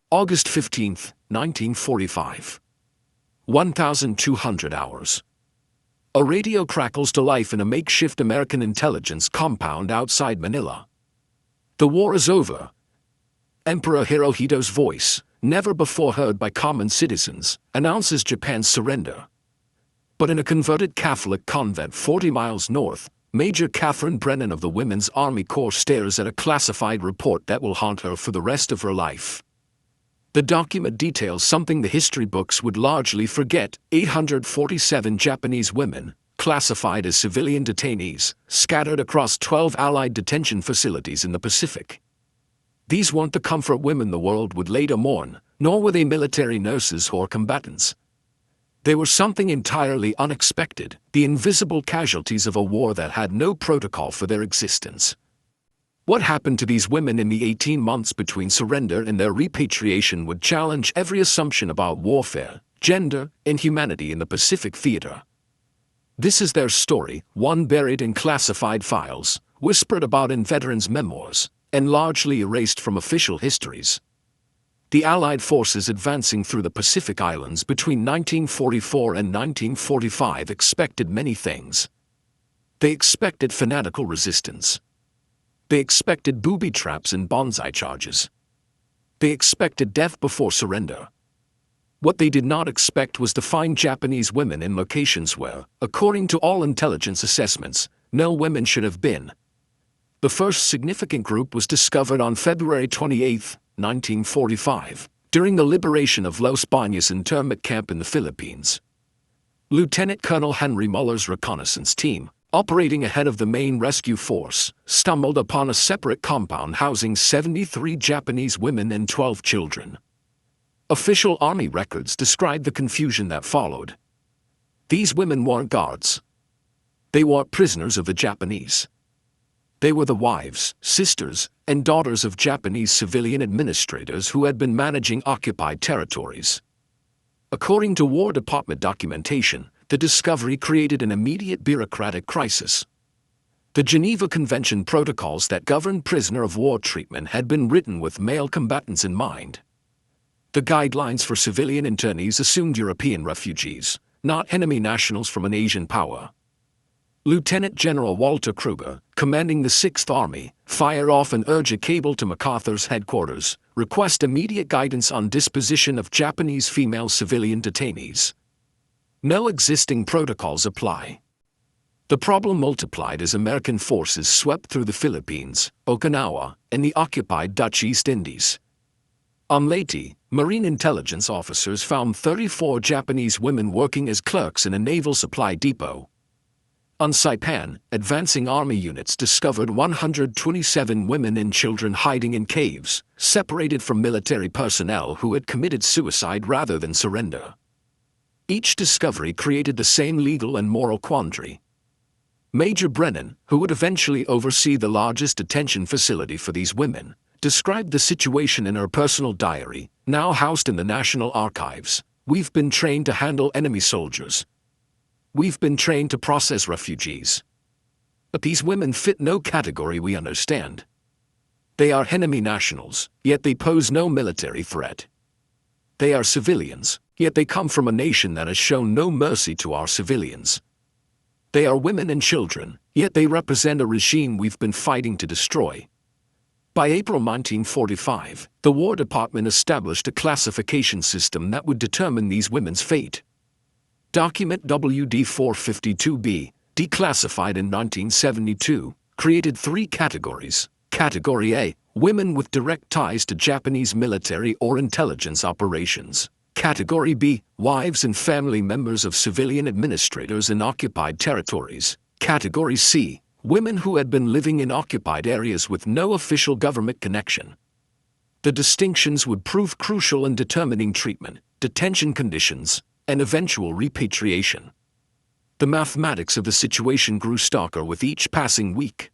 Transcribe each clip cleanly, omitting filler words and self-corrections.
August 15, 1945. 1,200 hours. A radio crackles to life in a makeshift American intelligence compound outside Manila. The war is over. Emperor Hirohito's voice, never before heard by common citizens, announces Japan's surrender. But in a converted Catholic convent 40 miles north, Major Katherine Brennan of the Women's Army Corps stares at a classified report that will haunt her for the rest of her life. The document details something the history books would largely forget: 847 Japanese women, classified as civilian detainees, scattered across 12 Allied detention facilities in the Pacific. These weren't the comfort women the world would later mourn, nor were they military nurses or combatants. They were something entirely unexpected, the invisible casualties of a war that had no protocol for their existence. What happened to these women in the 18 months between surrender and their repatriation would challenge every assumption about warfare, gender, and humanity in the Pacific theater. This is their story, one buried in classified files, whispered about in veterans' memoirs, and largely erased from official histories. The Allied forces advancing through the Pacific Islands between 1944 and 1945 expected many things. They expected fanatical resistance. They expected booby traps and bonsai charges. They expected death before surrender. What they did not expect was to find Japanese women in locations where, according to all intelligence assessments, no women should have been. The first significant group was discovered on February 28, 1945, during the liberation of Los Baños internment camp in the Philippines. Lieutenant Colonel Henry Muller's reconnaissance team, operating ahead of the main rescue force, stumbled upon a separate compound housing 73 Japanese women and 12 children. Official Army records describe the confusion that followed. These women weren't guards. They were prisoners of the Japanese. They were the wives, sisters, and daughters of Japanese civilian administrators who had been managing occupied territories. According to War Department documentation, the discovery created an immediate bureaucratic crisis. The Geneva Convention protocols that governed prisoner of war treatment had been written with male combatants in mind. The guidelines for civilian internees assumed European refugees, not enemy nationals from an Asian power. Lieutenant General Walter Kruger, commanding the 6th Army, fired off and urged a cable to MacArthur's headquarters, request immediate guidance on disposition of Japanese female civilian detainees. No existing protocols apply. The problem multiplied as American forces swept through the Philippines, Okinawa, and the occupied Dutch East Indies. On Leyte, Marine intelligence officers found 34 Japanese women working as clerks in a naval supply depot. On Saipan, advancing Army units discovered 127 women and children hiding in caves, separated from military personnel who had committed suicide rather than surrender. Each discovery created the same legal and moral quandary. Major Brennan, who would eventually oversee the largest detention facility for these women, described the situation in her personal diary, now housed in the National Archives. "We've been trained to handle enemy soldiers. We've been trained to process refugees. But these women fit no category we understand. They are enemy nationals, yet they pose no military threat. They are civilians, yet they come from a nation that has shown no mercy to our civilians. They are women and children, yet they represent a regime we've been fighting to destroy." By April 1945, the War Department established a classification system that would determine these women's fate. Document WD-452B, declassified in 1972, created 3 categories. Category A, women with direct ties to Japanese military or intelligence operations. Category B, wives and family members of civilian administrators in occupied territories. Category C, women who had been living in occupied areas with no official government connection. The distinctions would prove crucial in determining treatment, detention conditions, and eventual repatriation. The mathematics of the situation grew starker with each passing week.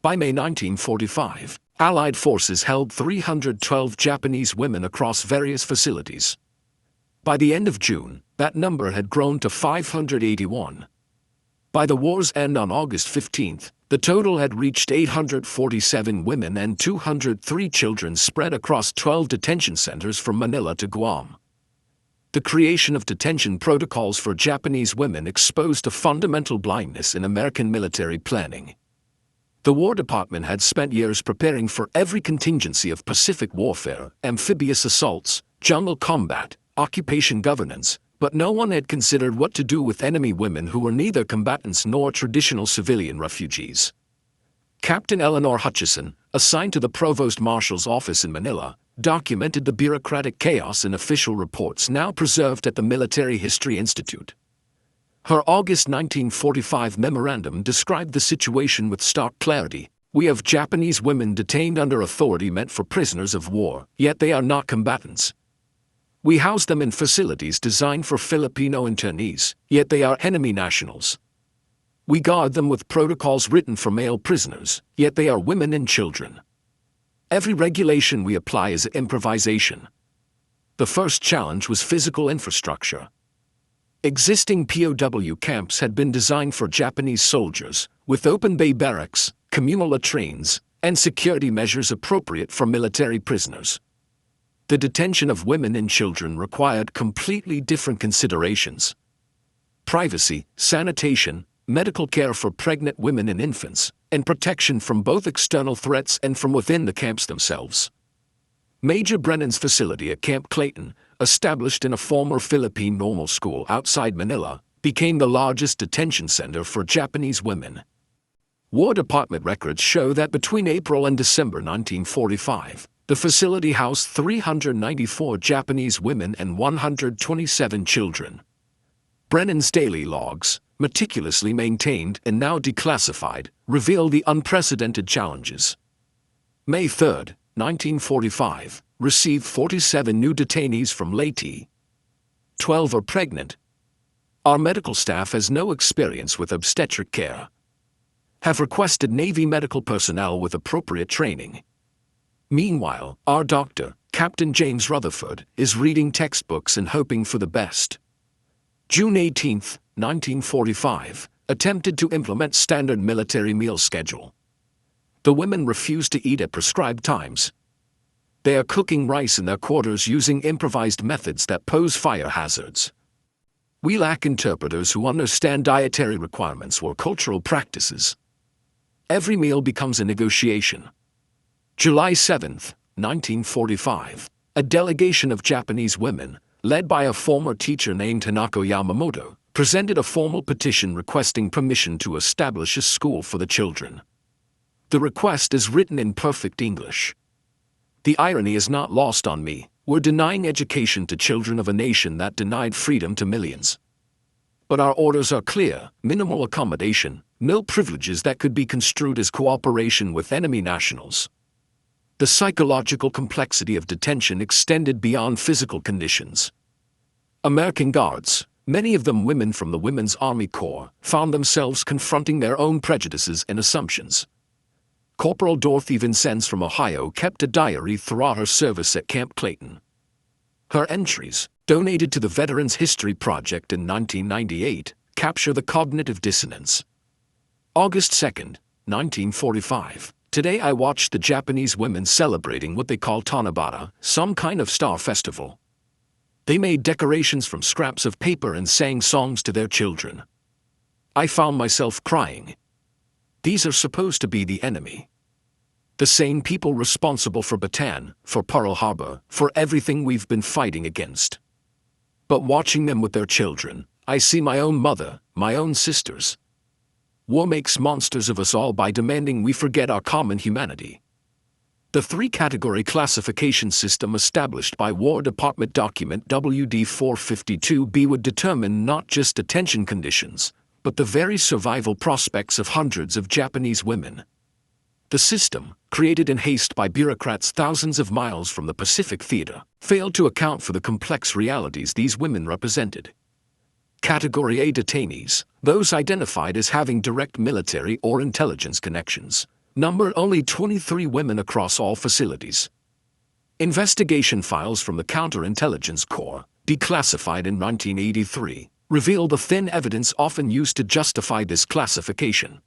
By May 1945, Allied forces held 312 Japanese women across various facilities. By the end of June, that number had grown to 581. By the war's end on August 15, The total had reached 847 women and 203 children spread across 12 detention centers from Manila to Guam. The creation of detention protocols for Japanese women exposed a fundamental blindness in American military planning. The War Department had spent years preparing for every contingency of Pacific warfare, amphibious assaults, jungle combat, occupation governance, but no one had considered what to do with enemy women who were neither combatants nor traditional civilian refugees. Captain Eleanor Hutchison, assigned to the Provost Marshal's office in Manila, documented the bureaucratic chaos in official reports now preserved at the Military History Institute. Her August 1945 memorandum described the situation with stark clarity. "We have Japanese women detained under authority meant for prisoners of war, yet they are not combatants. We house them in facilities designed for Filipino internees, yet they are enemy nationals. We guard them with protocols written for male prisoners, yet they are women and children. Every regulation we apply is improvisation." The first challenge was physical infrastructure. Existing POW camps had been designed for Japanese soldiers, with open bay barracks, communal latrines, and security measures appropriate for military prisoners. The detention of women and children required completely different considerations. Privacy, sanitation, medical care for pregnant women and infants, and protection from both external threats and from within the camps themselves. Major Brennan's facility at Camp Clayton, established in a former Philippine normal school outside Manila, became the largest detention center for Japanese women. War Department records show that between April and December 1945, the facility housed 394 Japanese women and 127 children. Brennan's daily logs, meticulously maintained and now declassified, reveal the unprecedented challenges. May 3, 1945, received 47 new detainees from Leyte. 12 are pregnant. Our medical staff has no experience with obstetric care. Have requested Navy medical personnel with appropriate training. Meanwhile, our doctor, Captain James Rutherford, is reading textbooks and hoping for the best. June 18, 1945, attempted to implement standard military meal schedule. The women refused to eat at prescribed times. They are cooking rice in their quarters using improvised methods that pose fire hazards. We lack interpreters who understand dietary requirements or cultural practices. Every meal becomes a negotiation. July 7, 1945, a delegation of Japanese women, led by a former teacher named Hanako Yamamoto, presented a formal petition requesting permission to establish a school for the children. The request is written in perfect English. The irony is not lost on me. We're denying education to children of a nation that denied freedom to millions. But our orders are clear: minimal accommodation, no privileges that could be construed as cooperation with enemy nationals. The psychological complexity of detention extended beyond physical conditions. American guards, many of them women from the Women's Army Corps, found themselves confronting their own prejudices and assumptions. Corporal Dorothy Vincennes from Ohio kept a diary throughout her service at Camp Clayton. Her entries, donated to the Veterans History Project in 1998, capture the cognitive dissonance. August 2, 1945. Today I watched the Japanese women celebrating what they call Tanabata, some kind of star festival. They made decorations from scraps of paper and sang songs to their children. I found myself crying. These are supposed to be the enemy. The same people responsible for Bataan, for Pearl Harbor, for everything we've been fighting against. But watching them with their children, I see my own mother, my own sisters. War makes monsters of us all by demanding we forget our common humanity. The three-category classification system established by War Department document WD-452B would determine not just detention conditions, but the very survival prospects of hundreds of Japanese women. The system, created in haste by bureaucrats thousands of miles from the Pacific Theater, failed to account for the complex realities these women represented. Category A detainees, those identified as having direct military or intelligence connections, numbered only 23 women across all facilities. Investigation files from the Counterintelligence Corps, declassified in 1983, reveal the thin evidence often used to justify this classification.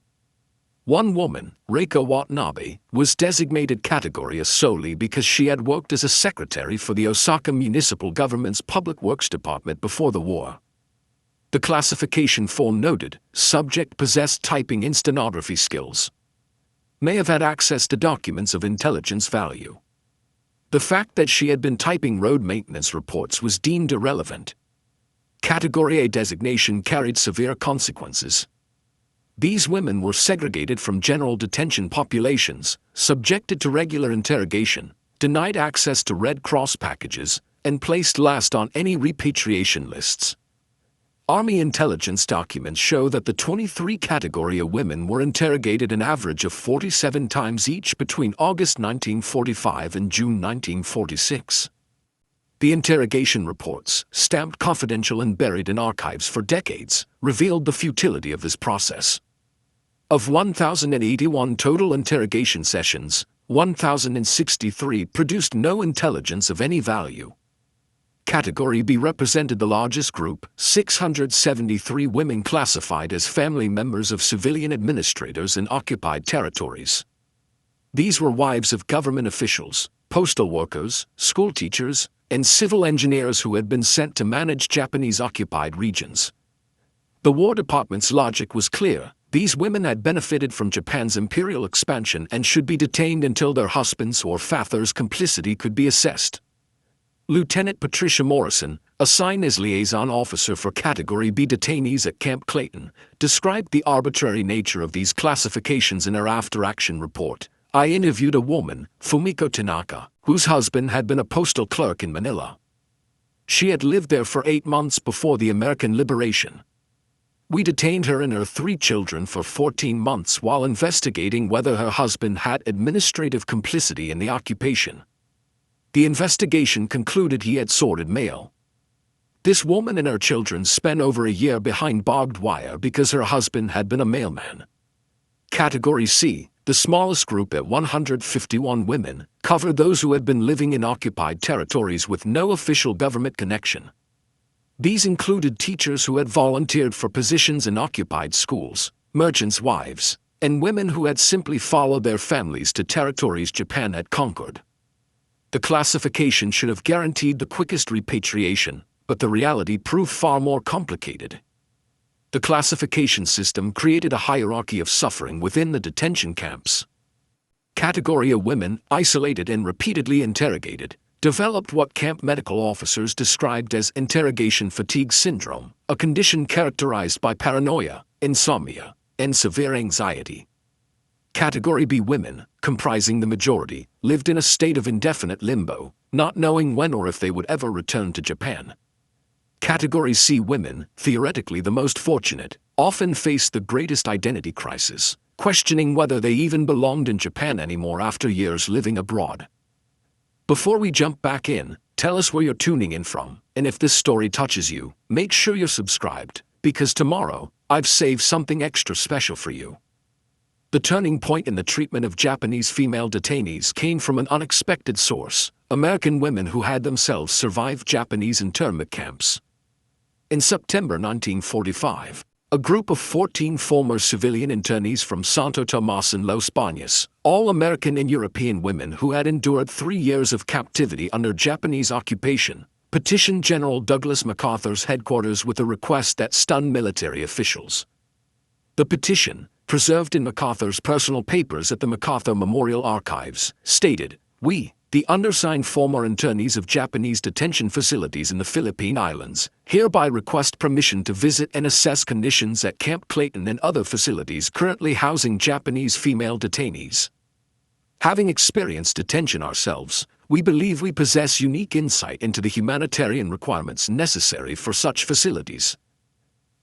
One woman, Reiko Watanabe, was designated Category A solely because she had worked as a secretary for the Osaka Municipal Government's Public Works Department before the war. The classification form noted, subject possessed typing and stenography skills. May have had access to documents of intelligence value. The fact that she had been typing road maintenance reports was deemed irrelevant. Category A designation carried severe consequences. These women were segregated from general detention populations, subjected to regular interrogation, denied access to Red Cross packages, and placed last on any repatriation lists. Army intelligence documents show that the 23 Category A women were interrogated an average of 47 times each between August 1945 and June 1946. The interrogation reports, stamped confidential and buried in archives for decades, revealed the futility of this process. Of 1,081 total interrogation sessions, 1,063 produced no intelligence of any value. Category B represented the largest group, 673 women classified as family members of civilian administrators in occupied territories. These were wives of government officials, postal workers, school teachers, and civil engineers who had been sent to manage Japanese-occupied regions. The War Department's logic was clear. These women had benefited from Japan's imperial expansion and should be detained until their husbands' or fathers' complicity could be assessed. Lieutenant Patricia Morrison, assigned as liaison officer for Category B detainees at Camp Clayton, described the arbitrary nature of these classifications in her after-action report. I interviewed a woman, Fumiko Tanaka, whose husband had been a postal clerk in Manila. She had lived there for 8 months before the American liberation. We detained her and her 3 children for 14 months while investigating whether her husband had administrative complicity in the occupation. The investigation concluded he had sordid mail. This woman and her children spent over a year behind barbed wire because her husband had been a mailman. Category C, the smallest group at 151 women, covered those who had been living in occupied territories with no official government connection. These included teachers who had volunteered for positions in occupied schools, merchants' wives, and women who had simply followed their families to territories Japan had conquered. The classification should have guaranteed the quickest repatriation, but the reality proved far more complicated. The classification system created a hierarchy of suffering within the detention camps. Category A women, isolated and repeatedly interrogated, developed what camp medical officers described as interrogation fatigue syndrome, a condition characterized by paranoia, insomnia, and severe anxiety. Category B women, comprising the majority, lived in a state of indefinite limbo, not knowing when or if they would ever return to Japan. Category C women, theoretically the most fortunate, often faced the greatest identity crisis, questioning whether they even belonged in Japan anymore after years living abroad. Before we jump back in, tell us where you're tuning in from, and if this story touches you, make sure you're subscribed, because tomorrow, I've saved something extra special for you. The turning point in the treatment of Japanese female detainees came from an unexpected source: American women who had themselves survived Japanese internment camps. In September 1945, a group of 14 former civilian internees from Santo Tomas and Los Baños, all American and European women who had endured 3 years of captivity under Japanese occupation, petitioned General Douglas MacArthur's headquarters with a request that stunned military officials. The petition, preserved in MacArthur's personal papers at the MacArthur Memorial Archives, stated, "We, the undersigned former internees of Japanese detention facilities in the Philippine Islands, hereby request permission to visit and assess conditions at Camp Clayton and other facilities currently housing Japanese female detainees. Having experienced detention ourselves, we believe we possess unique insight into the humanitarian requirements necessary for such facilities."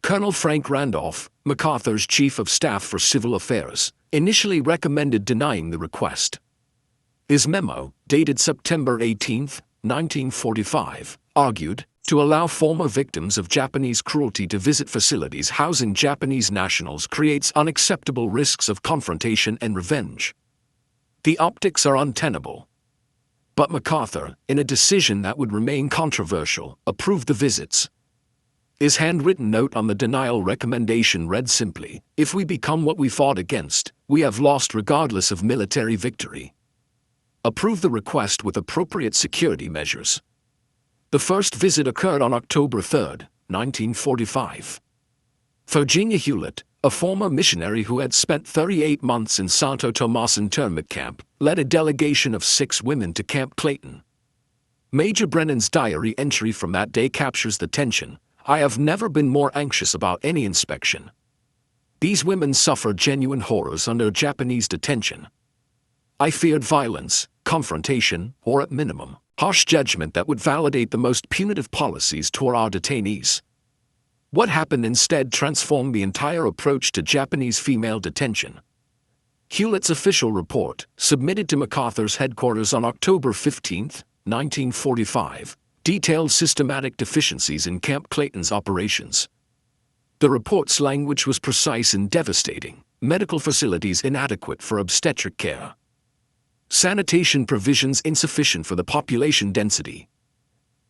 Colonel Frank Randolph, MacArthur's Chief of Staff for Civil Affairs, initially recommended denying the request. His memo, dated September 18, 1945, argued, to allow former victims of Japanese cruelty to visit facilities housing Japanese nationals creates unacceptable risks of confrontation and revenge. The optics are untenable. But MacArthur, in a decision that would remain controversial, approved the visits. His handwritten note on the denial recommendation read simply, "If we become what we fought against, we have lost regardless of military victory. Approve the request with appropriate security measures. The first visit occurred on October 3, 1945. Virginia Hewlett, a former missionary who had spent 38 months in Santo Tomas internment camp, led a delegation of 6 women to Camp Clayton. Major Brennan's diary entry from that day captures the tension. "I have never been more anxious about any inspection. These women suffered genuine horrors under Japanese detention. I feared violence, confrontation, or at minimum, harsh judgment that would validate the most punitive policies toward our detainees. What happened instead transformed the entire approach to Japanese female detention." Hewlett's official report, submitted to MacArthur's headquarters on October 15, 1945, detailed systematic deficiencies in Camp Clayton's operations. The report's language was precise and devastating: medical facilities inadequate for obstetric care, sanitation provisions insufficient for the population density,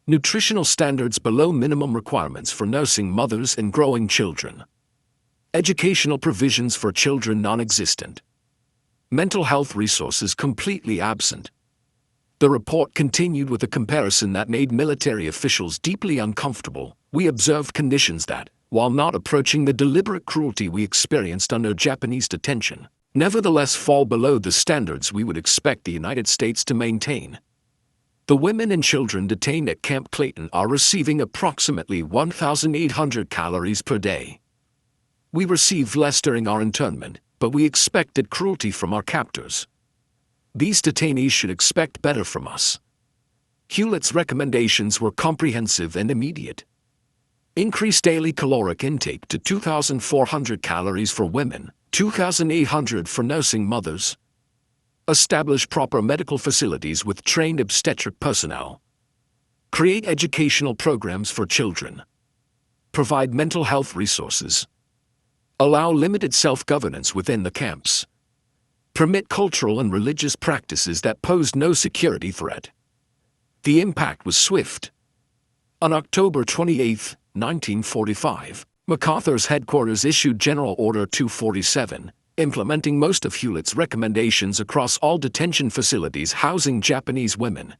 nutritional standards below minimum requirements for nursing mothers and growing children, educational provisions for children non-existent, mental health resources completely absent. The report continued with a comparison that made military officials deeply uncomfortable. "We observed conditions that, while not approaching the deliberate cruelty we experienced under Japanese detention, nevertheless fall below the standards we would expect the United States to maintain. The women and children detained at Camp Clayton are receiving approximately 1,800 calories per day. We received less during our internment, but we expected cruelty from our captors. These detainees should expect better from us." Hewlett's recommendations were comprehensive and immediate. Increase daily caloric intake to 2,400 calories for women, 2,800 for nursing mothers. Establish proper medical facilities with trained obstetric personnel. Create educational programs for children. Provide mental health resources. Allow limited self-governance within the camps. Permit cultural and religious practices that pose no security threat. The impact was swift. On October 28, 1945, MacArthur's headquarters issued General Order 247, implementing most of Hewlett's recommendations across all detention facilities housing Japanese women.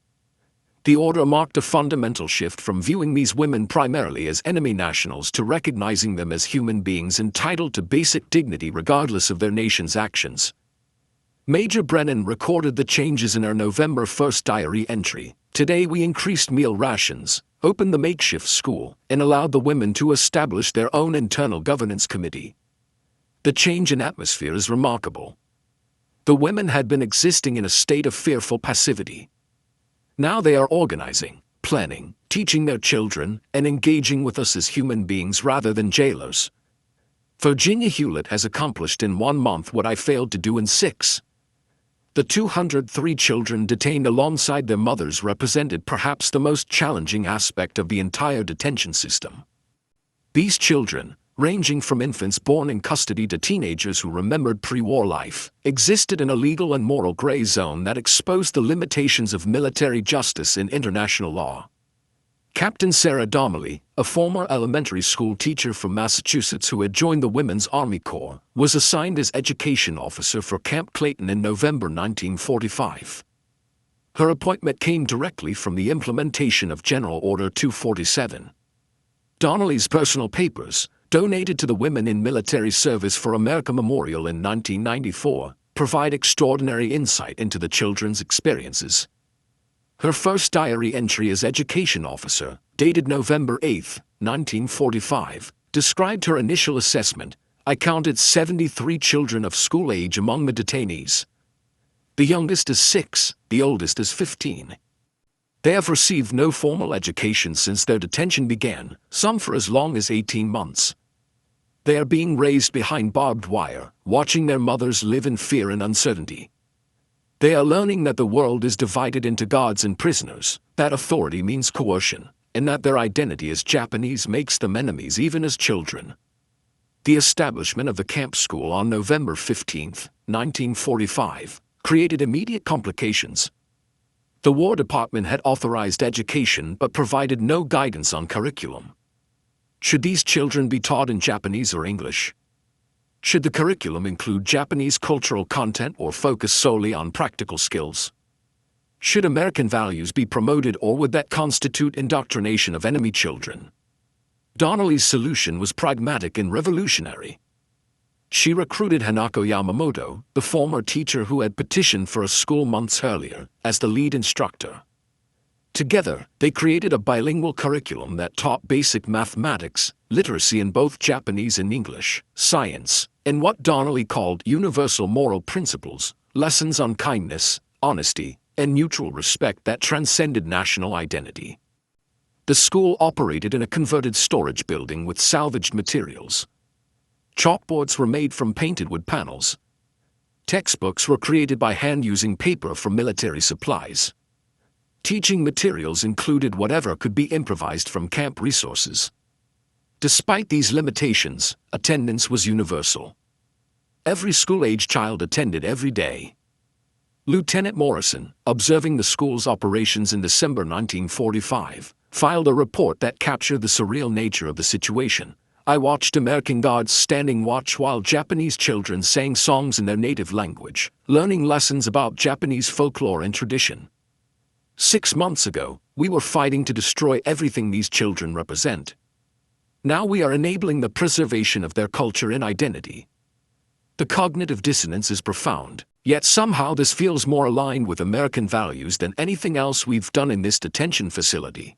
The order marked a fundamental shift from viewing these women primarily as enemy nationals to recognizing them as human beings entitled to basic dignity regardless of their nation's actions. Major Brennan recorded the changes in her November 1 diary entry. "Today we increased meal rations, opened the makeshift school, and allowed the women to establish their own internal governance committee." The change in atmosphere is remarkable. The women had been existing in a state of fearful passivity. Now they are organizing, planning, teaching their children, and engaging with us as human beings rather than jailers. Virginia Hewlett has accomplished in 1 month what I failed to do in 6. The 203 children detained alongside their mothers represented perhaps the most challenging aspect of the entire detention system. These children, ranging from infants born in custody to teenagers who remembered pre-war life, existed in a legal and moral gray zone that exposed the limitations of military justice and international law. Captain Sarah Donnelly, a former elementary school teacher from Massachusetts who had joined the Women's Army Corps, was assigned as education officer for Camp Clayton in November 1945. Her appointment came directly from the implementation of General Order 247. Donnelly's personal papers, donated to the Women in Military Service for America Memorial in 1994, provide extraordinary insight into the children's experiences. Her first diary entry as education officer, dated November 8, 1945, described her initial assessment. "I counted 73 children of school age among the detainees. The youngest is 6, the oldest is 15. They have received no formal education since their detention began, some for as long as 18 months. They are being raised behind barbed wire, watching their mothers live in fear and uncertainty. They are learning that the world is divided into guards and prisoners, that authority means coercion, and that their identity as Japanese makes them enemies even as children." The establishment of the camp school on November 15, 1945, created immediate complications. The War Department had authorized education but provided no guidance on curriculum. Should these children be taught in Japanese or English? Should the curriculum include Japanese cultural content or focus solely on practical skills? Should American values be promoted, or would that constitute indoctrination of enemy children? Donnelly's solution was pragmatic and revolutionary. She recruited Hanako Yamamoto, the former teacher who had petitioned for a school months earlier, as the lead instructor. Together, they created a bilingual curriculum that taught basic mathematics, literacy in both Japanese and English, science, and what Donnelly called universal moral principles, lessons on kindness, honesty, and mutual respect that transcended national identity. The school operated in a converted storage building with salvaged materials. Chalkboards were made from painted wood panels. Textbooks were created by hand using paper from military supplies. Teaching materials included whatever could be improvised from camp resources. Despite these limitations, attendance was universal. Every school-age child attended every day. Lieutenant Morrison, observing the school's operations in December 1945, filed a report that captured the surreal nature of the situation. I watched American guards standing watch while Japanese children sang songs in their native language, learning lessons about Japanese folklore and tradition. 6 months ago, we were fighting to destroy everything these children represent. Now we are enabling the preservation of their culture and identity. The cognitive dissonance is profound, yet somehow this feels more aligned with American values than anything else we've done in this detention facility.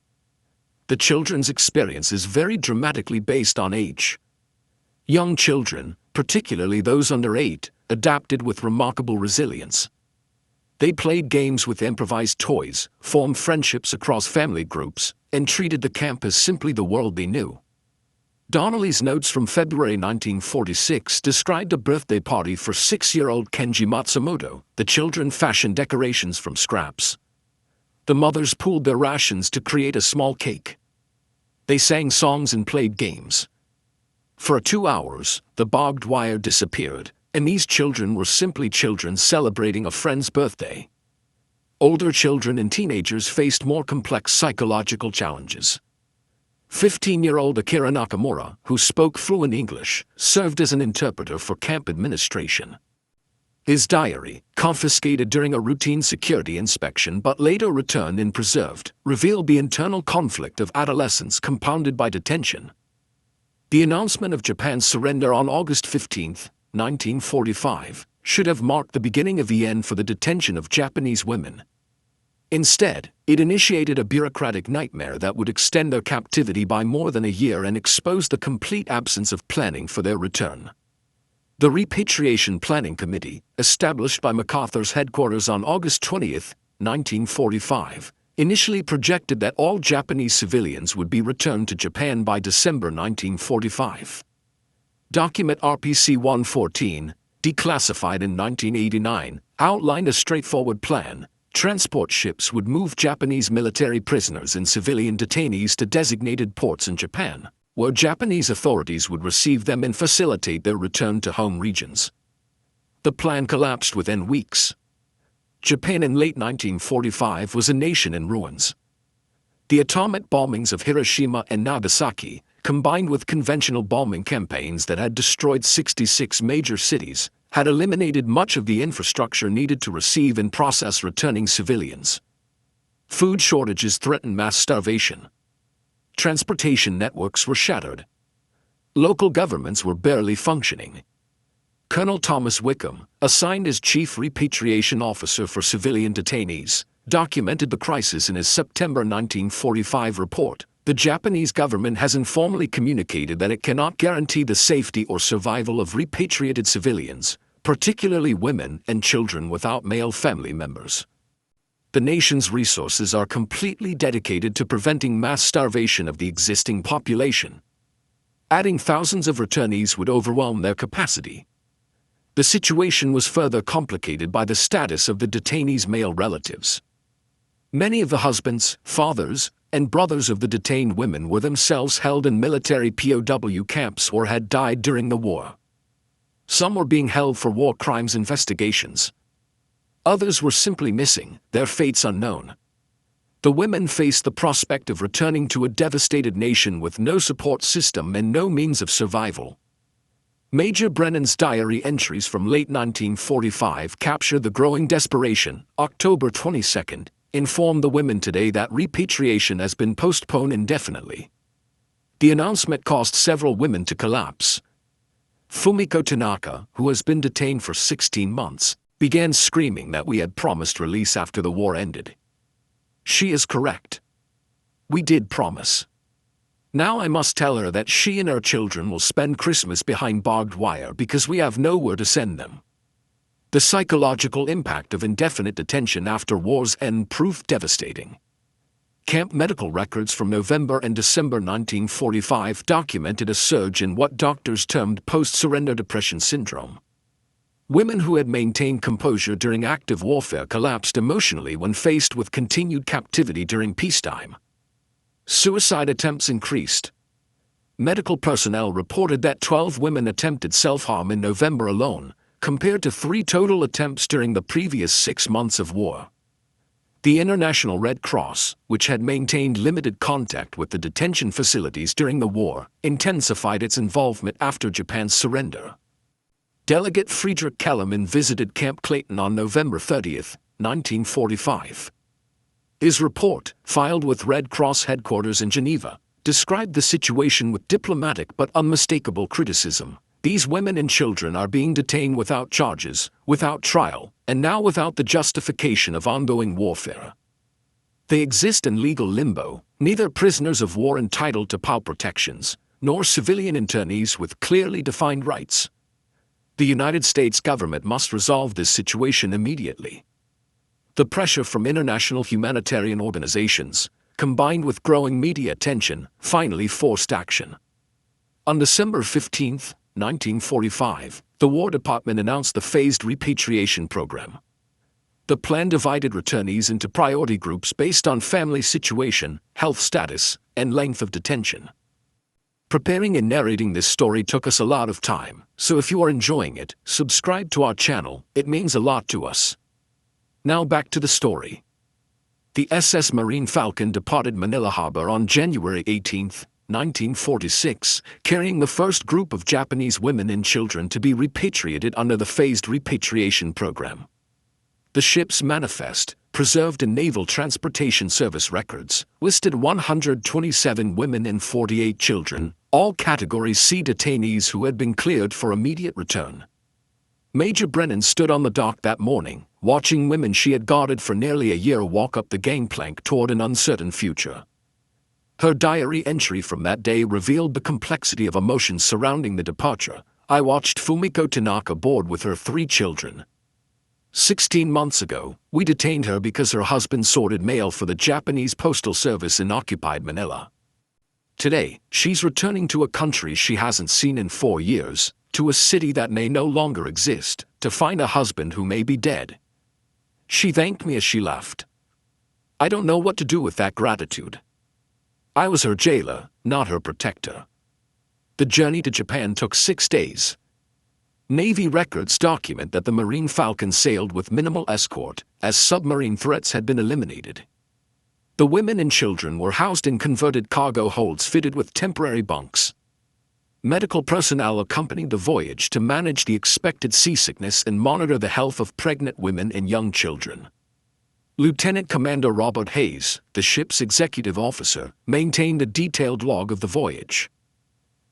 The children's experience is very dramatically based on age. Young children, particularly those under 8, adapted with remarkable resilience. They played games with improvised toys, formed friendships across family groups, and treated the camp as simply the world they knew. Donnelly's notes from February 1946 described a birthday party for 6-year-old Kenji Matsumoto. The children fashioned decorations from scraps. The mothers pooled their rations to create a small cake. They sang songs and played games. For 2 hours, the barbed wire disappeared, and these children were simply children celebrating a friend's birthday. Older children and teenagers faced more complex psychological challenges. 15-year-old Akira Nakamura, who spoke fluent English, served as an interpreter for camp administration. His diary, confiscated during a routine security inspection but later returned and preserved, revealed the internal conflict of adolescence compounded by detention. The announcement of Japan's surrender on August 15, 1945, should have marked the beginning of the end for the detention of Japanese women. Instead, it initiated a bureaucratic nightmare that would extend their captivity by more than a year and expose the complete absence of planning for their return. The Repatriation Planning Committee, established by MacArthur's headquarters on August 20, 1945, initially projected that all Japanese civilians would be returned to Japan by December 1945. Document RPC 114, declassified in 1989, outlined a straightforward plan. Transport ships would move Japanese military prisoners and civilian detainees to designated ports in Japan, where Japanese authorities would receive them and facilitate their return to home regions. The plan collapsed within weeks. Japan in late 1945 was a nation in ruins. The atomic bombings of Hiroshima and Nagasaki, combined with conventional bombing campaigns that had destroyed 66 major cities, had eliminated much of the infrastructure needed to receive and process returning civilians. Food shortages threatened mass starvation. Transportation networks were shattered. Local governments were barely functioning. Colonel Thomas Wickham, assigned as Chief Repatriation Officer for civilian detainees, documented the crisis in his September 1945 report. The Japanese government has informally communicated that it cannot guarantee the safety or survival of repatriated civilians, particularly women and children without male family members. The nation's resources are completely dedicated to preventing mass starvation of the existing population. Adding thousands of returnees would overwhelm their capacity. The situation was further complicated by the status of the detainees' male relatives. Many of the husbands, fathers, and brothers of the detained women were themselves held in military POW camps or had died during the war. Some were being held for war crimes investigations. Others were simply missing, their fates unknown. The women faced the prospect of returning to a devastated nation with no support system and no means of survival. Major Brennan's diary entries from late 1945 capture the growing desperation. October 22nd, inform the women today that repatriation has been postponed indefinitely. The announcement caused several women to collapse. Fumiko Tanaka, who has been detained for 16 months, began screaming that we had promised release after the war ended. She is correct. We did promise. Now I must tell her that she and her children will spend Christmas behind barbed wire because we have nowhere to send them. The psychological impact of indefinite detention after war's end proved devastating. Camp medical records from November and December 1945 documented a surge in what doctors termed post-surrender depression syndrome. Women who had maintained composure during active warfare collapsed emotionally when faced with continued captivity during peacetime. Suicide attempts increased. Medical personnel reported that 12 women attempted self-harm in November alone, compared to 3 total attempts during the previous 6 months of war. The International Red Cross, which had maintained limited contact with the detention facilities during the war, intensified its involvement after Japan's surrender. Delegate Friedrich Kellerman visited Camp Clayton on November 30, 1945. His report, filed with Red Cross headquarters in Geneva, described the situation with diplomatic but unmistakable criticism. These women and children are being detained without charges, without trial, and now without the justification of ongoing warfare. They exist in legal limbo, neither prisoners of war entitled to POW protections, nor civilian internees with clearly defined rights. The United States government must resolve this situation immediately. The pressure from international humanitarian organizations, combined with growing media attention, finally forced action. On December 15, 1945, the War Department announced the phased repatriation program. The plan divided returnees into priority groups based on family situation, health status, and length of detention. Preparing and narrating this story took us a lot of time, so if you are enjoying it, subscribe to our channel, it means a lot to us. Now back to the story. The SS Marine Falcon departed Manila Harbor on January 18, 1946, carrying the first group of Japanese women and children to be repatriated under the phased repatriation program. The ship's manifest, preserved in Naval Transportation Service records, listed 127 women and 48 children, all Category C detainees who had been cleared for immediate return. Major Brennan stood on the dock that morning, watching women she had guarded for nearly a year walk up the gangplank toward an uncertain future. Her diary entry from that day revealed the complexity of emotions surrounding the departure. I watched Fumiko Tanaka board with her 3 children. 16 months ago, we detained her because her husband sorted mail for the Japanese Postal Service in occupied Manila. Today, she's returning to a country she hasn't seen in 4 years, to a city that may no longer exist, to find a husband who may be dead. She thanked me as she left. I don't know what to do with that gratitude. I was her jailer, not her protector. The journey to Japan took 6 days. Navy records document that the Marine Falcon sailed with minimal escort, as submarine threats had been eliminated. The women and children were housed in converted cargo holds fitted with temporary bunks. Medical personnel accompanied the voyage to manage the expected seasickness and monitor the health of pregnant women and young children. Lieutenant Commander Robert Hayes, the ship's executive officer, maintained a detailed log of the voyage.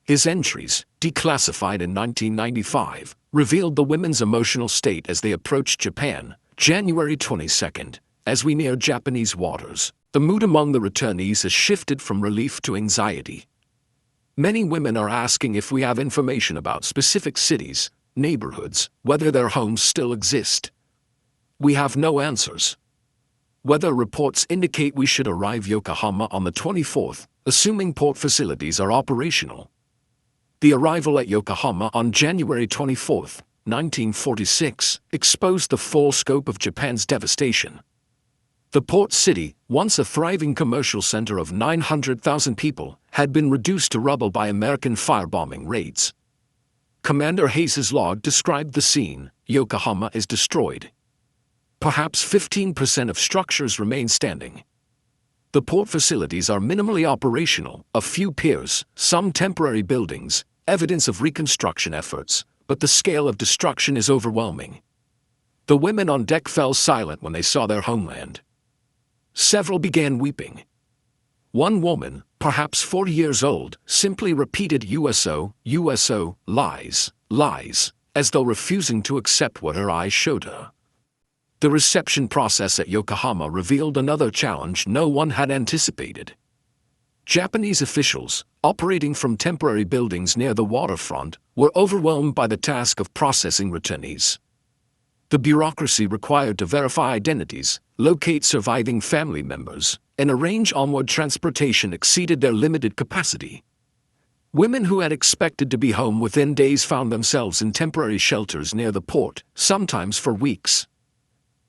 His entries, declassified in 1995, revealed the women's emotional state as they approached Japan, January 22nd. As we near Japanese waters, the mood among the returnees has shifted from relief to anxiety. Many women are asking if we have information about specific cities, neighborhoods, whether their homes still exist. We have no answers. Weather reports indicate we should arrive Yokohama on the 24th, assuming port facilities are operational. The arrival at Yokohama on January 24, 1946, exposed the full scope of Japan's devastation. The port city, once a thriving commercial center of 900,000 people, had been reduced to rubble by American firebombing raids. Commander Hayes' log described the scene. Yokohama is destroyed. Perhaps 15% of structures remain standing. The port facilities are minimally operational, a few piers, some temporary buildings, evidence of reconstruction efforts, but the scale of destruction is overwhelming. The women on deck fell silent when they saw their homeland. Several began weeping. One woman, perhaps 40 years old, simply repeated USO, USO, lies, lies, as though refusing to accept what her eyes showed her. The reception process at Yokohama revealed another challenge no one had anticipated. Japanese officials, operating from temporary buildings near the waterfront, were overwhelmed by the task of processing returnees. The bureaucracy required to verify identities, locate surviving family members, and arrange onward transportation exceeded their limited capacity. Women who had expected to be home within days found themselves in temporary shelters near the port, sometimes for weeks.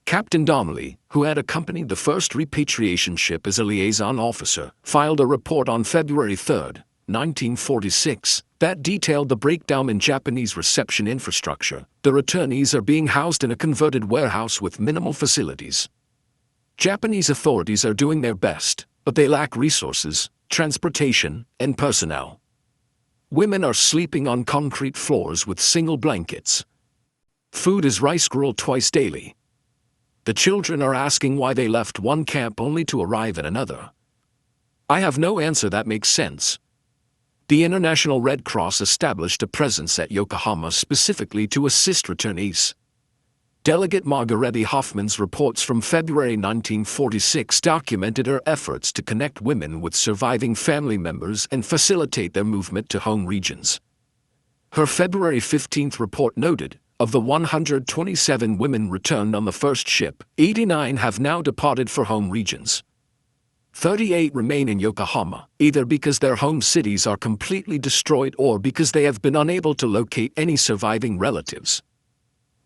Captain Donnelly, who had accompanied the first repatriation ship as a liaison officer, filed a report on February 3, 1946, that detailed the breakdown in Japanese reception infrastructure. The returnees are being housed in a converted warehouse with minimal facilities. Japanese authorities are doing their best, but they lack resources, transportation, and personnel. Women are sleeping on concrete floors with single blankets. Food is rice gruel twice daily. The children are asking why they left one camp only to arrive at another. I have no answer that makes sense. The International Red Cross established a presence at Yokohama specifically to assist returnees. Delegate Margarethe Hoffman's reports from February 1946 documented her efforts to connect women with surviving family members and facilitate their movement to home regions. Her February 15 report noted, of the 127 women returned on the first ship, 89 have now departed for home regions. 38 remain in Yokohama, either because their home cities are completely destroyed or because they have been unable to locate any surviving relatives.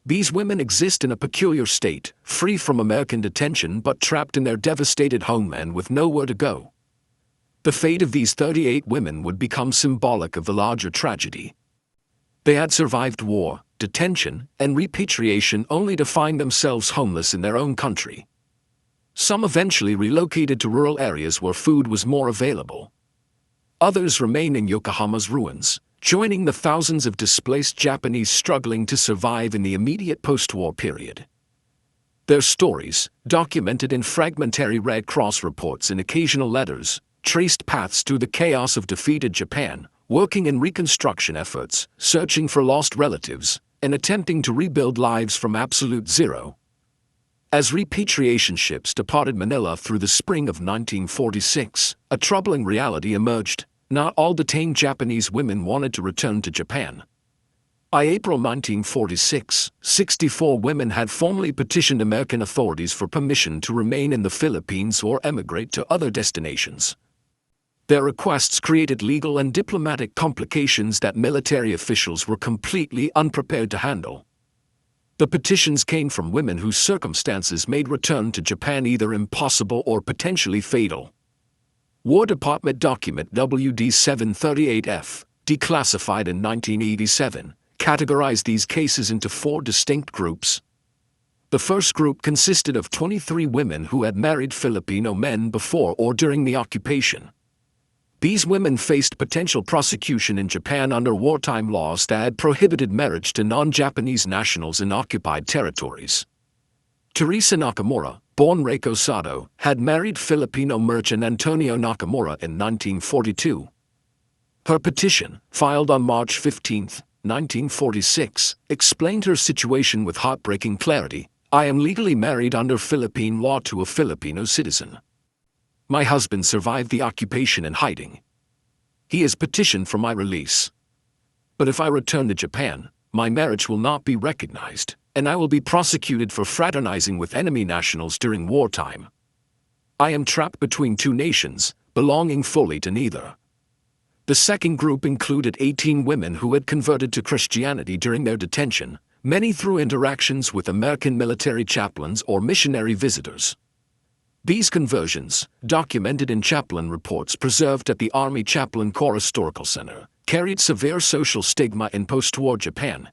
These women exist in a peculiar state, free from American detention but trapped in their devastated homeland with nowhere to go. The fate of these 38 women would become symbolic of the larger tragedy. They had survived war, detention, and repatriation only to find themselves homeless in their own country. Some eventually relocated to rural areas where food was more available. Others remain in Yokohama's ruins, joining the thousands of displaced Japanese struggling to survive in the immediate post-war period. Their stories, documented in fragmentary Red Cross reports and occasional letters, traced paths through the chaos of defeated Japan, working in reconstruction efforts, searching for lost relatives, and attempting to rebuild lives from absolute zero. As repatriation ships departed Manila through the spring of 1946, a troubling reality emerged. Not all detained Japanese women wanted to return to Japan. By April 1946, 64 women had formally petitioned American authorities for permission to remain in the Philippines or emigrate to other destinations. Their requests created legal and diplomatic complications that military officials were completely unprepared to handle. The petitions came from women whose circumstances made return to Japan either impossible or potentially fatal. War Department document WD 738F, declassified in 1987, categorized these cases into 4 distinct groups. The first group consisted of 23 women who had married Filipino men before or during the occupation. These women faced potential prosecution in Japan under wartime laws that had prohibited marriage to non-Japanese nationals in occupied territories. Teresa Nakamura, born Reiko Sato, had married Filipino merchant Antonio Nakamura in 1942. Her petition, filed on March 15, 1946, explained her situation with heartbreaking clarity. I am legally married under Philippine law to a Filipino citizen. My husband survived the occupation in hiding. He has petitioned for my release. But if I return to Japan, my marriage will not be recognized, and I will be prosecuted for fraternizing with enemy nationals during wartime. I am trapped between 2 nations, belonging fully to neither. The second group included 18 women who had converted to Christianity during their detention, many through interactions with American military chaplains or missionary visitors. These conversions, documented in chaplain reports preserved at the Army Chaplain Corps Historical Center, carried severe social stigma in post-war Japan.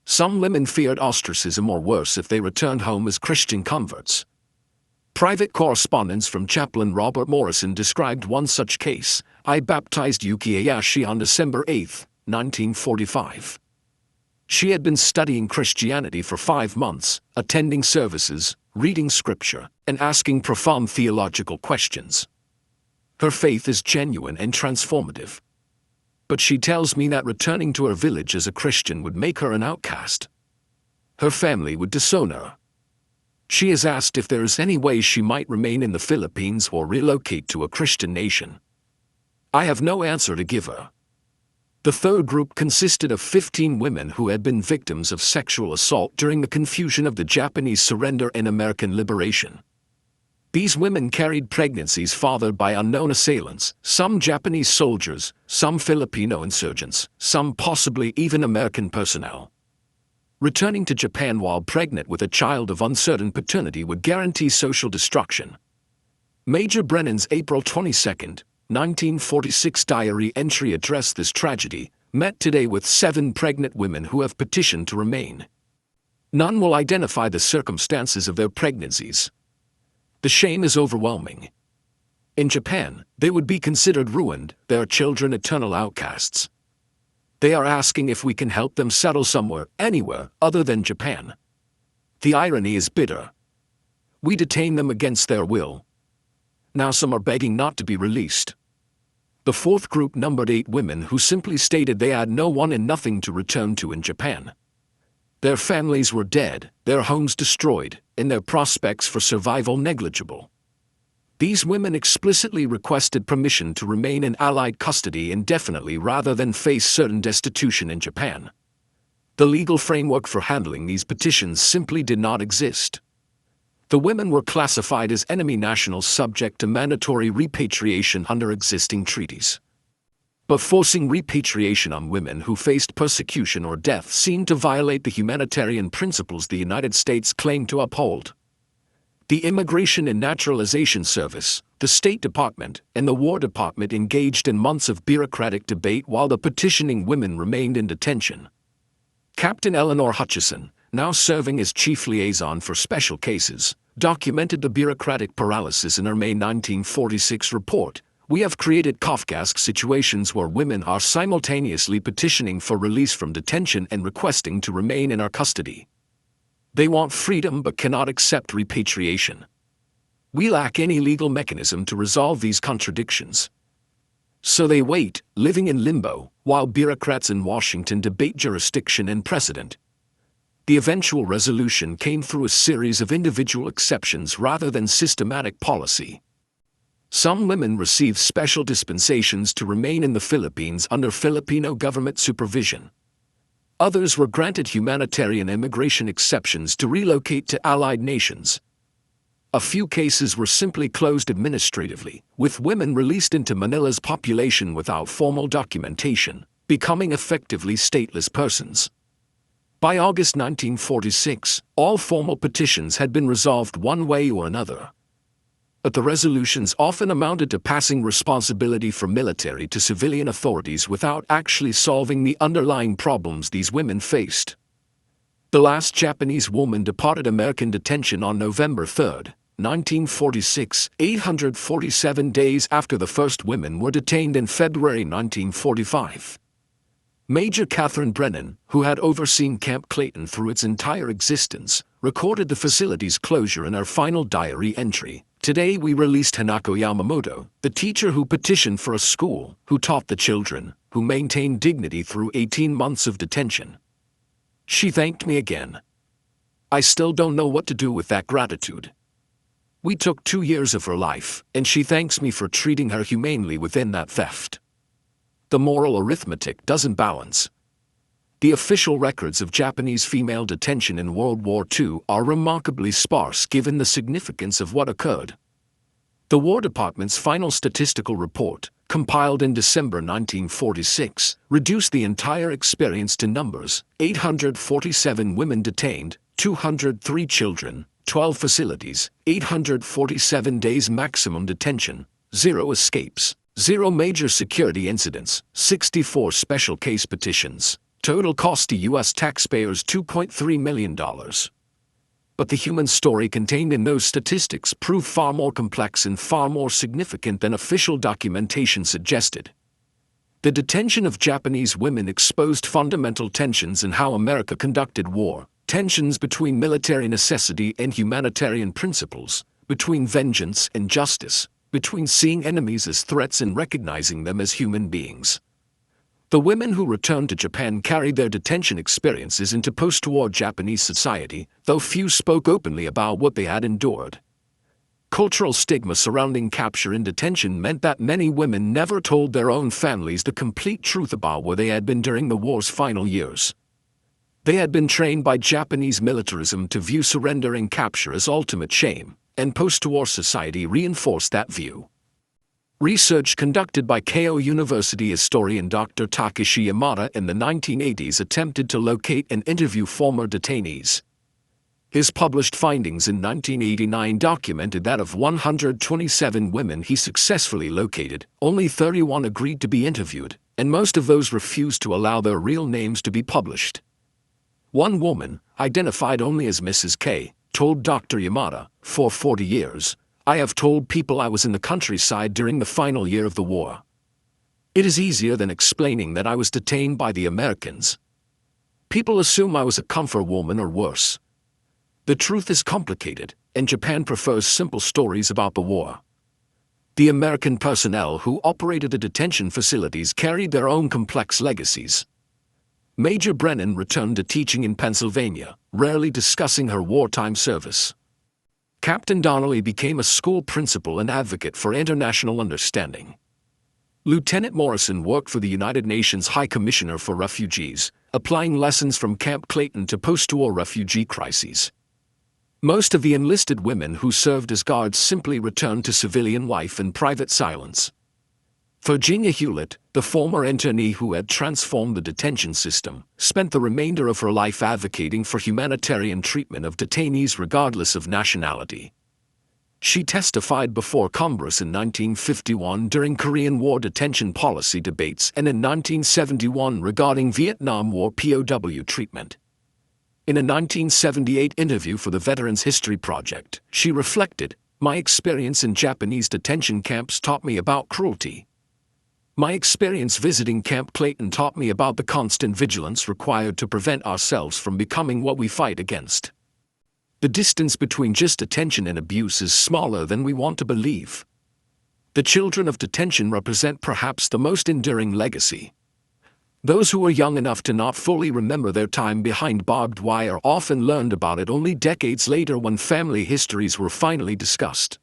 Some women feared ostracism or worse if they returned home as Christian converts. Private correspondence from Chaplain Robert Morrison described one such case. I baptized Yuki Ayashi on December 8, 1945. She had been studying Christianity for 5 months, attending services, reading scripture, and asking profound theological questions. Her faith is genuine and transformative. But she tells me that returning to her village as a Christian would make her an outcast. Her family would disown her. She has asked if there is any way she might remain in the Philippines or relocate to a Christian nation. I have no answer to give her. The third group consisted of 15 women who had been victims of sexual assault during the confusion of the Japanese surrender and American liberation. These women carried pregnancies fathered by unknown assailants, some Japanese soldiers, some Filipino insurgents, some possibly even American personnel. Returning to Japan while pregnant with a child of uncertain paternity would guarantee social destruction. Major Brennan's April 22, 1946 diary entry addressed this tragedy, met today with 7 pregnant women who have petitioned to remain. None will identify the circumstances of their pregnancies. The shame is overwhelming. In Japan, they would be considered ruined, their children eternal outcasts. They are asking if we can help them settle somewhere, anywhere, other than Japan. The irony is bitter. We detain them against their will. Now some are begging not to be released. The fourth group numbered 8 women who simply stated they had no one and nothing to return to in Japan. Their families were dead, their homes destroyed, and their prospects for survival negligible. These women explicitly requested permission to remain in Allied custody indefinitely rather than face certain destitution in Japan. The legal framework for handling these petitions simply did not exist. The women were classified as enemy nationals subject to mandatory repatriation under existing treaties. But forcing repatriation on women who faced persecution or death seemed to violate the humanitarian principles the United States claimed to uphold. The Immigration and Naturalization Service, the State Department, and the War Department engaged in months of bureaucratic debate while the petitioning women remained in detention. Captain Eleanor Hutchison, now serving as Chief Liaison for Special Cases, documented the bureaucratic paralysis in her May 1946 report. We have created Kafkaesque situations where women are simultaneously petitioning for release from detention and requesting to remain in our custody. They want freedom but cannot accept repatriation. We lack any legal mechanism to resolve these contradictions. So they wait, living in limbo, while bureaucrats in Washington debate jurisdiction and precedent. The eventual resolution came through a series of individual exceptions rather than systematic policy. Some women received special dispensations to remain in the Philippines under Filipino government supervision. Others were granted humanitarian immigration exceptions to relocate to allied nations. A few cases were simply closed administratively, with women released into Manila's population without formal documentation, becoming effectively stateless persons. By August 1946, all formal petitions had been resolved one way or another. But the resolutions often amounted to passing responsibility for military to civilian authorities without actually solving the underlying problems these women faced. The last Japanese woman departed American detention on November 3, 1946, 847 days after the first women were detained in February 1945. Major Katherine Brennan, who had overseen Camp Clayton through its entire existence, recorded the facility's closure in her final diary entry. Today we released Hanako Yamamoto, the teacher who petitioned for a school, who taught the children, who maintained dignity through 18 months of detention. She thanked me again. I still don't know what to do with that gratitude. We took 2 years of her life, and she thanks me for treating her humanely within that theft. The moral arithmetic doesn't balance. The official records of Japanese female detention in World War II are remarkably sparse given the significance of what occurred. The War Department's final statistical report, compiled in December 1946, reduced the entire experience to numbers: 847 women detained, 203 children, 12 facilities, 847 days maximum detention, 0 escapes, 0 major security incidents, 64 special case petitions. Total cost to U.S. taxpayers $2.3 million. But the human story contained in those statistics proved far more complex and far more significant than official documentation suggested. The detention of Japanese women exposed fundamental tensions in how America conducted war, tensions between military necessity and humanitarian principles, between vengeance and justice, between seeing enemies as threats and recognizing them as human beings. The women who returned to Japan carried their detention experiences into post-war Japanese society, though few spoke openly about what they had endured. Cultural stigma surrounding capture and detention meant that many women never told their own families the complete truth about where they had been during the war's final years. They had been trained by Japanese militarism to view surrender and capture as ultimate shame, and post-war society reinforced that view. Research conducted by Keio University historian Dr. Takeshi Yamada in the 1980s attempted to locate and interview former detainees. His published findings in 1989 documented that of 127 women he successfully located, only 31 agreed to be interviewed, and most of those refused to allow their real names to be published. One woman, identified only as Mrs. K, told Dr. Yamada, "For 40 years, I have told people I was in the countryside during the final year of the war. It is easier than explaining that I was detained by the Americans. People assume I was a comfort woman or worse. The truth is complicated, and Japan prefers simple stories about the war." The American personnel who operated the detention facilities carried their own complex legacies. Major Brennan returned to teaching in Pennsylvania, rarely discussing her wartime service. Captain Donnelly became a school principal and advocate for international understanding. Lieutenant Morrison worked for the United Nations High Commissioner for Refugees, applying lessons from Camp Clayton to post-war refugee crises. Most of the enlisted women who served as guards simply returned to civilian life and private silence. Virginia Hewlett, the former internee who had transformed the detention system, spent the remainder of her life advocating for humanitarian treatment of detainees regardless of nationality. She testified before Congress in 1951 during Korean War detention policy debates and in 1971 regarding Vietnam War POW treatment. In a 1978 interview for the Veterans History Project, she reflected, "My experience in Japanese detention camps taught me about cruelty. My experience visiting Camp Clayton taught me about the constant vigilance required to prevent ourselves from becoming what we fight against. The distance between just detention and abuse is smaller than we want to believe. The children of detention represent perhaps the most enduring legacy. Those who are young enough to not fully remember their time behind barbed wire often learned about it only decades later when family histories were finally discussed.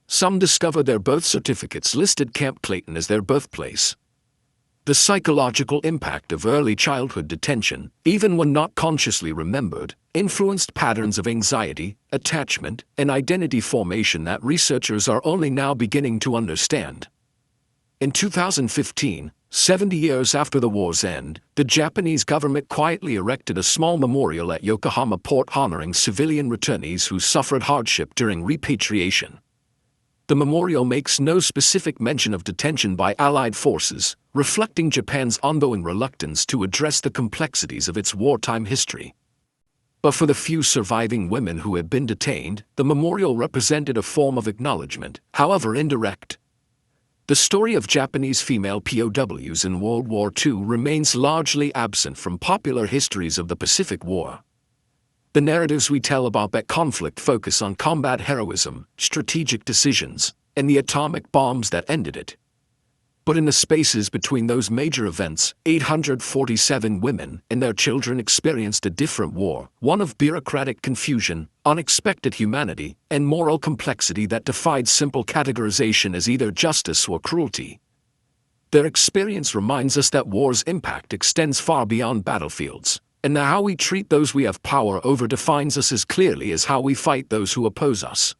Some discover their birth certificates listed Camp Clayton as their birthplace. The psychological impact of early childhood detention, even when not consciously remembered, influenced patterns of anxiety, attachment, and identity formation that researchers are only now beginning to understand. In 2015, 70 years after the war's end, the Japanese government quietly erected a small memorial at Yokohama port honoring civilian returnees who suffered hardship during repatriation. The memorial makes no specific mention of detention by Allied forces, reflecting Japan's ongoing reluctance to address the complexities of its wartime history. But for the few surviving women who had been detained, the memorial represented a form of acknowledgement, however indirect. The story of Japanese female POWs in World War II remains largely absent from popular histories of the Pacific War. The narratives we tell about that conflict focus on combat heroism, strategic decisions, and the atomic bombs that ended it. But in the spaces between those major events, 847 women and their children experienced a different war, one of bureaucratic confusion, unexpected humanity, and moral complexity that defied simple categorization as either justice or cruelty. Their experience reminds us that war's impact extends far beyond battlefields, and that how we treat those we have power over defines us as clearly as how we fight those who oppose us.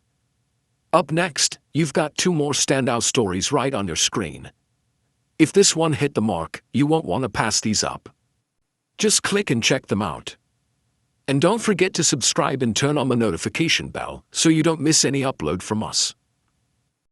Up next, you've got two more standout stories right on your screen. If this one hit the mark, you won't want to pass these up. Just click and check them out. And don't forget to subscribe and turn on the notification bell so you don't miss any upload from us.